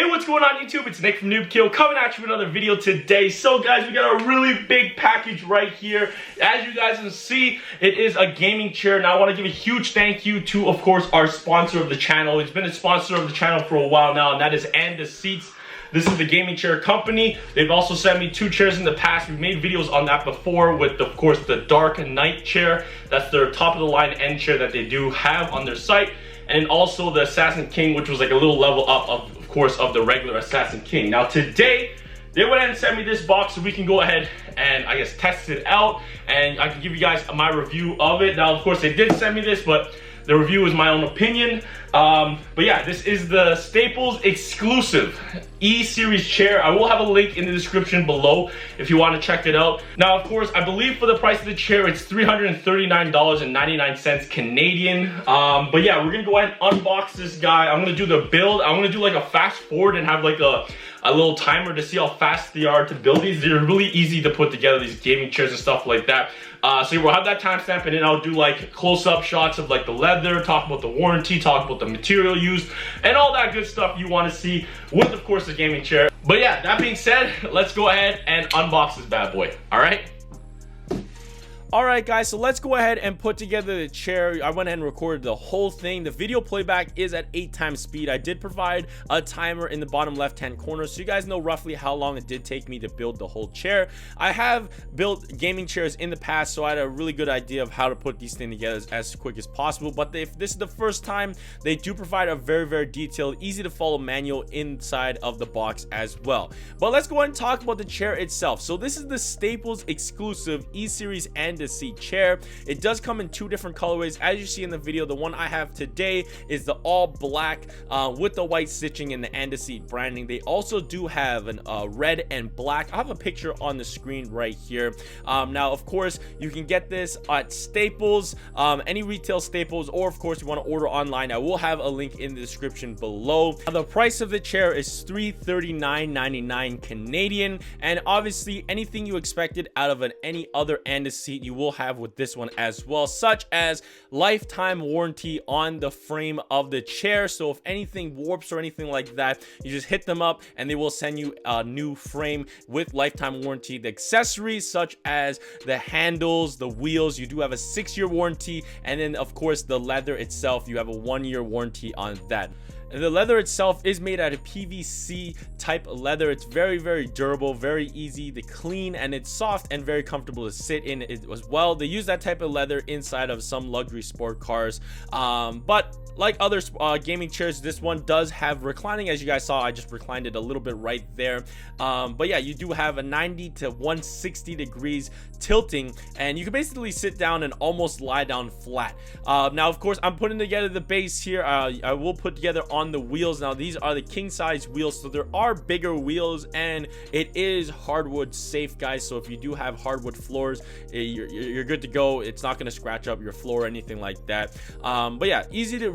Hey, what's going on YouTube? It's Nick from Noobkill coming at you with another video today. So guys, we got a really big package right here. As you guys can see, it is a gaming chair. Now I want to give a huge thank you to, of course, our sponsor of the channel. It's been a sponsor of the channel for a while now, and that is And the Seats. This is the gaming chair company. They've also sent me 2 chairs in the past. We've made videos on that before with, of course, the Dark Knight chair. That's their top of the line end chair that they do have on their site. And also the Assassin King, which was like a little level up of course, of the regular Assassin King. Now today, they went ahead and sent me this box so we can go ahead and I guess test it out and I can give you guys my review of it. Now, of course, they did send me this, but the review is my own opinion. But yeah, this is the Staples exclusive E-Series chair. I will have a link in the description below if you want to check it out. Now, of course, I believe for the price of the chair, it's $339.99 Canadian. But yeah, we're gonna go ahead and unbox this guy. I'm gonna do the build. I'm gonna do like a fast forward and have like a little timer to see how fast they are to build these. They're really easy to put together, these gaming chairs and stuff like that. So we'll have that timestamp, and then I'll do like close-up shots of like the leather, talk about the warranty, talk about the material used, and all that good stuff you want to see with, of course, the gaming chair. But yeah, that being said, let's go ahead and unbox this bad boy. All right. Alright guys, so let's go ahead and put together the chair. I went ahead and recorded the whole thing. The video playback is at 8 times speed. I did provide a timer in the bottom left hand corner so you guys know roughly how long it did take me to build the whole chair. I have built gaming chairs in the past, so I had a really good idea of how to put these things together as quick as possible. But if this is the first time, they do provide a very detailed, easy to follow manual inside of the box as well. But let's go ahead and talk about the chair itself. So this is the Staples exclusive E-Series and seat chair. It does come in 2 different colorways. As you see in the video, the one I have today is the all black with the white stitching and the And Seat branding. They also do have an red and black. I have a picture on the screen right here. Now, of course, you can get this at Staples, any retail Staples, or of course, you want to order online. I will have a link in the description below. Now, the price of the chair is $339.99 Canadian, and obviously, anything you expected out of any other And Seat, you will have with this one as well, such as lifetime warranty on the frame of the chair. So if anything warps or anything like that, you just hit them up and they will send you a new frame with lifetime warranty. The accessories such as the handles, the wheels, you do have a 6-year warranty, and then of course the leather itself, you have a 1-year warranty on that. And the leather itself is made out of PVC type leather. It's very durable, very easy to clean, and it's soft and very comfortable to sit in as well. They use that type of leather inside of some luxury sport cars, but like other gaming chairs, this one does have reclining. As you guys saw, I just reclined it a little bit right there. But yeah, you do have a 90 to 160 degrees tilting, and you can basically sit down and almost lie down flat. Now, of course, I'm putting together the base here. I will put together on the wheels. Now, these are the king size wheels, so there are bigger wheels, and it is hardwood safe, guys. So if you do have hardwood floors, you're good to go. It's not going to scratch up your floor or anything like that. But yeah,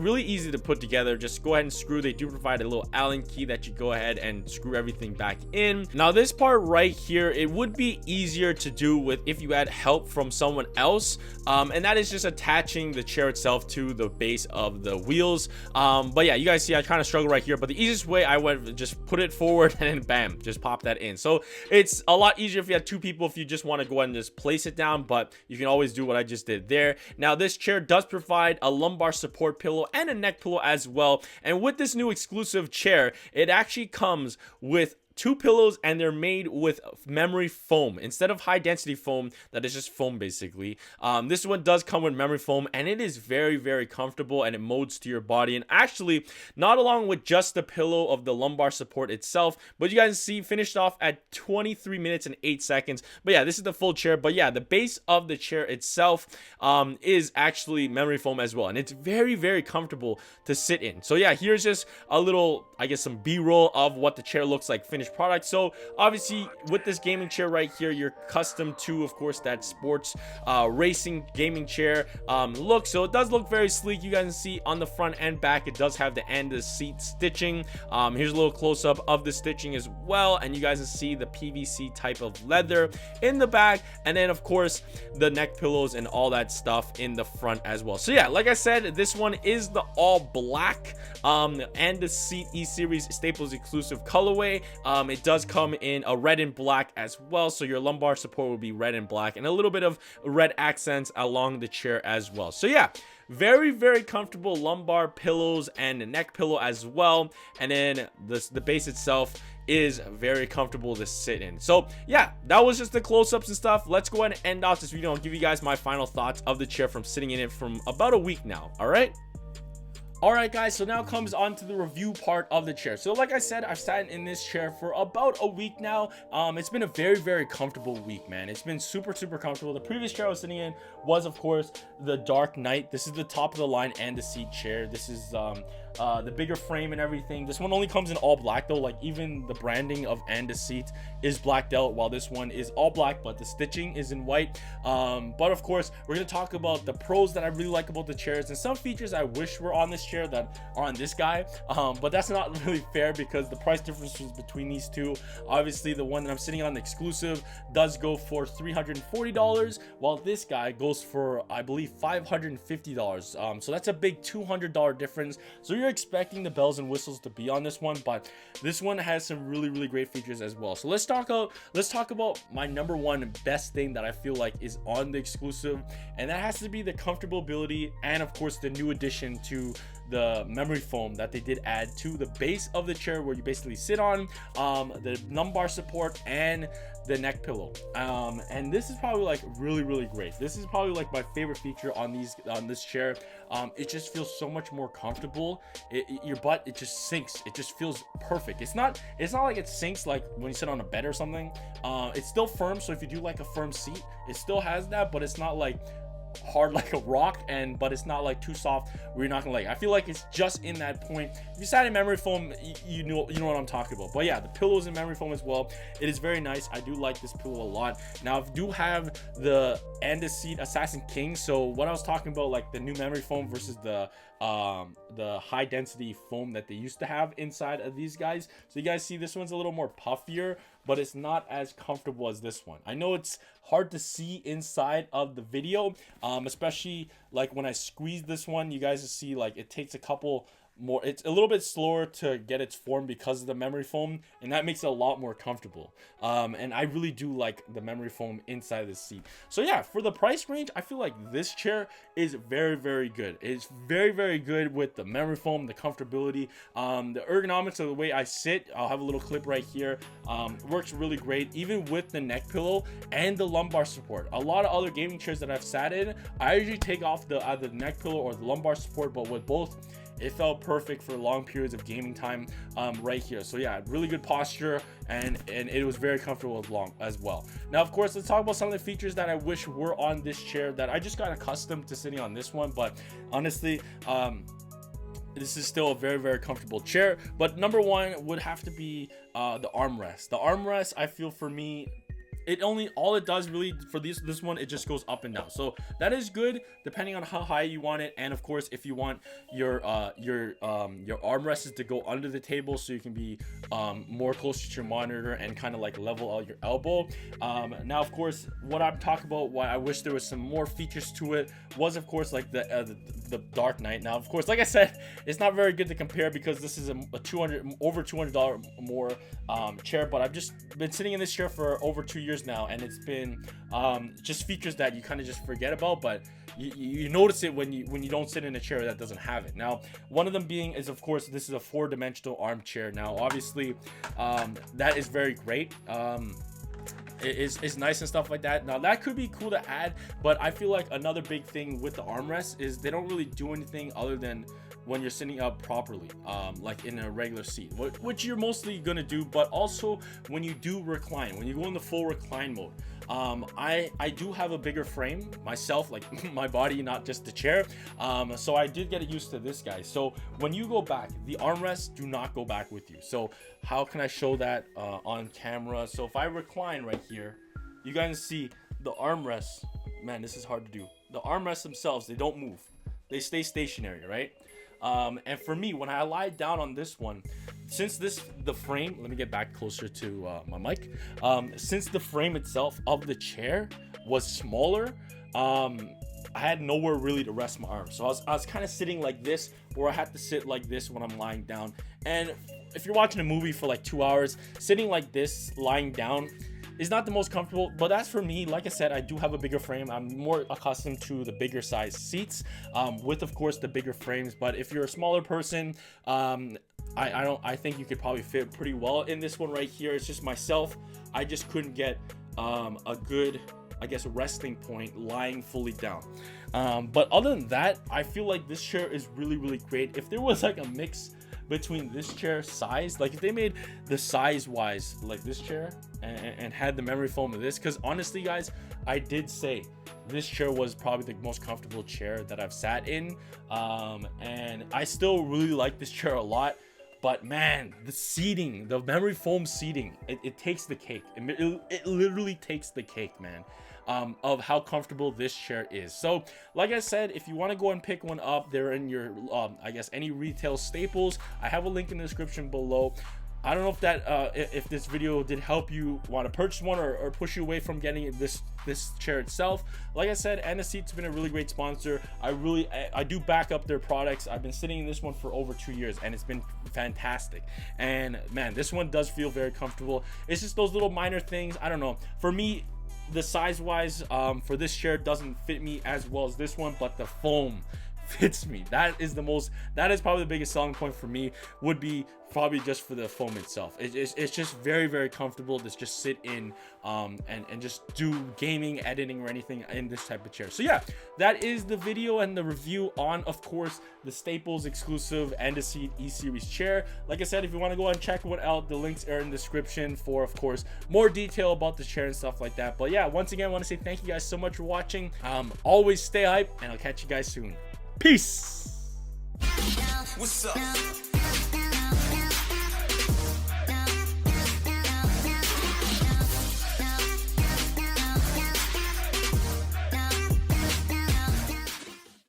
really easy to put together. Just go ahead and screw. They do provide a little Allen key that you go ahead and screw everything back in. Now, this part right here, it would be easier to do with if you had help from someone else, and that is just attaching the chair itself to the base of the wheels. But yeah, you guys see I kind of struggle right here, but the easiest way I went, just put it forward and then bam, just pop that in. So it's a lot easier if you have 2 people, if you just want to go ahead and just place it down, but you can always do what I just did there. Now, this chair does provide a lumbar support pillow and a neck pillow as well, and with this new exclusive chair, it actually comes with 2 pillows, and they're made with memory foam instead of high density foam that is just foam basically. This one does come with memory foam, and it is very comfortable, and it molds to your body, and actually not along with just the pillow of the lumbar support itself, but you guys see finished off at 23 minutes and 8 seconds. But yeah, this is the full chair. But yeah, the base of the chair itself is actually memory foam as well, and it's very comfortable to sit in. So yeah, here's just a little, I guess, some B-roll of what the chair looks like finished finished product. So obviously with this gaming chair right here, you're accustomed to, of course, that sports racing gaming chair look. So it does look very sleek. You guys can see on the front and back, it does have the end of the seat stitching. Here's a little close-up of the stitching as well, and you guys can see the PVC type of leather in the back, and then of course the neck pillows and all that stuff in the front as well. So yeah, like I said, this one is the all black and the Seat E-Series Staples exclusive colorway. It does come in a red and black as well, so your lumbar support will be red and black, and a little bit of red accents along the chair as well. So yeah, very, very comfortable lumbar pillows and a neck pillow as well, and then the base itself is very comfortable to sit in. So yeah, that was just the close-ups and stuff. Let's go ahead and end off this video and give you guys my final thoughts of the chair from sitting in it from about a week now. All right guys, so now comes on to the review part of the chair. So like I said, I've sat in this chair for about a week now. It's been a very, very comfortable week, man. It's been super, super comfortable. The previous chair I was sitting in was, of course, the Dark Knight. This is the top of the line and the seat chair. This is the bigger frame and everything. This one only comes in all black though. Like even the branding of and the seat is blacked out, while this one is all black, but the stitching is in white. But of course, we're gonna talk about the pros that I really like about the chairs and some features I wish were on this chair that are on this guy, but that's not really fair because the price differences between these two, obviously the one that I'm sitting on, the exclusive, does go for $340, while this guy goes for, I believe, $550. So that's a big $200 difference. So you're expecting the bells and whistles to be on this one, but this one has some really, really great features as well. So let's talk about my number one best thing that I feel like is on the exclusive, and that has to be the comfortability and of course the new addition to the memory foam that they did add to the base of the chair, where you basically sit on, the lumbar support and the neck pillow. And this is probably like really, really great. This is probably like my favorite feature on this chair. It just feels so much more comfortable. Your butt, it just sinks. It just feels perfect. It's not like it sinks like when you sit on a bed or something. It's still firm, so if you do like a firm seat, it still has that, but it's not like hard like a rock, but it's not like too soft where you're not gonna like. I feel like it's just in that point. If you sat in memory foam, you know what I'm talking about. But yeah, the pillows in memory foam as well. It is very nice. I do like this pillow a lot. Now I do have the and the seat Assassin King. So what I was talking about, like the new memory foam versus the high density foam that they used to have inside of these guys. So you guys see this one's a little more puffier, but it's not as comfortable as this one. I know it's hard to see inside of the video, especially like when I squeeze this one, you guys will see like it takes a couple more, it's a little bit slower to get its form because of the memory foam, and that makes it a lot more comfortable. And I really do like the memory foam inside of the seat. So yeah, for the price range, I feel like this chair is very, very good. It's very, very good with the memory foam, the comfortability, the ergonomics of the way I sit. I'll have a little clip right here. Works really great, even with the neck pillow and the lumbar support. A lot of other gaming chairs that I've sat in, I usually take off the either the neck pillow or the lumbar support, but with both, it felt perfect for long periods of gaming time right here. So yeah, really good posture, and it was very comfortable as well. Now of course, let's talk about some of the features that I wish were on this chair that I just got accustomed to sitting on this one, but honestly, this is still a very, very comfortable chair. But number one would have to be the armrest. The armrest, I feel, for me, all it does really for this one, it just goes up and down. So that is good depending on how high you want it. And of course, if you want your armrests to go under the table so you can be more closer to your monitor and kind of like level out your elbow. Now of course, what I'm talking about, why I wish there was some more features to it, was of course like the Dark Knight. Now of course, like I said, it's not very good to compare because this is over $200 more chair, but I've just been sitting in this chair for over 2 years now, and it's been just features that you kind of just forget about, but you notice it when you don't sit in a chair that doesn't have it. Now one of them being is, of course, this is a 4-dimensional armchair. Now obviously that is very great. It's nice and stuff like that. Now that could be cool to add, but I feel like another big thing with the armrest is they don't really do anything other than when you're sitting up properly, like in a regular seat, which you're mostly gonna do, but also when you do recline, when you go in the full recline mode. I do have a bigger frame myself, like my body, not just the chair. So I did get used to this, guy. So when you go back, the armrests do not go back with you. So how can I show that on camera? So if I recline right here, you guys see the armrests. Man, this is hard to do. The armrests themselves, they don't move. They stay stationary, right? And for me, when I lie down on this one, since the frame, let me get back closer to my mic. Since the frame itself of the chair was smaller, I had nowhere really to rest my arms. So I was kind of sitting like this, or I had to sit like this when I'm lying down. And if you're watching a movie for like 2 hours, sitting like this, lying down, is not the most comfortable. But as for me, like I said, I do have a bigger frame. I'm more accustomed to the bigger size seats, with of course the bigger frames. But if you're a smaller person, I think you could probably fit pretty well in this one right here. It's just myself, I just couldn't get a good, I guess, resting point lying fully down. But other than that, I feel like this chair is really great. If there was like a mix between this chair size, like if they made the size wise like this chair and had the memory foam of this, because honestly guys, I did say this chair was probably the most comfortable chair that I've sat in, and I still really like this chair a lot. But man, the seating, the memory foam seating, it takes the cake. It literally takes the cake, man, of how comfortable this chair is. So like I said, if you want to go and pick one up, they're in your I guess any retail Staples. I have a link in the description below. I don't know if that if this video did help you want to purchase one, or push you away from getting this chair itself. Like I said, and the seat's been a really great sponsor. I do back up their products. I've been sitting in this one for over 2 years, and it's been fantastic. And man, this one does feel very comfortable. It's just those little minor things. I don't know. For me, the size wise, for this chair doesn't fit me as well as this one, but the foam fits me. That is probably the biggest selling point for me, would be probably just for the foam itself. It's just very comfortable to just sit in and just do gaming, editing, or anything in this type of chair. So yeah, that is the video and the review on, of course, the Staples exclusive End of Seat E-Series chair. Like I said, if you want to go and check one out, the links are in the description for, of course, more detail about the chair and stuff like that. But yeah, once again, I want to say thank you guys so much for watching. Always stay hype, and I'll catch you guys soon. Peace. What's up?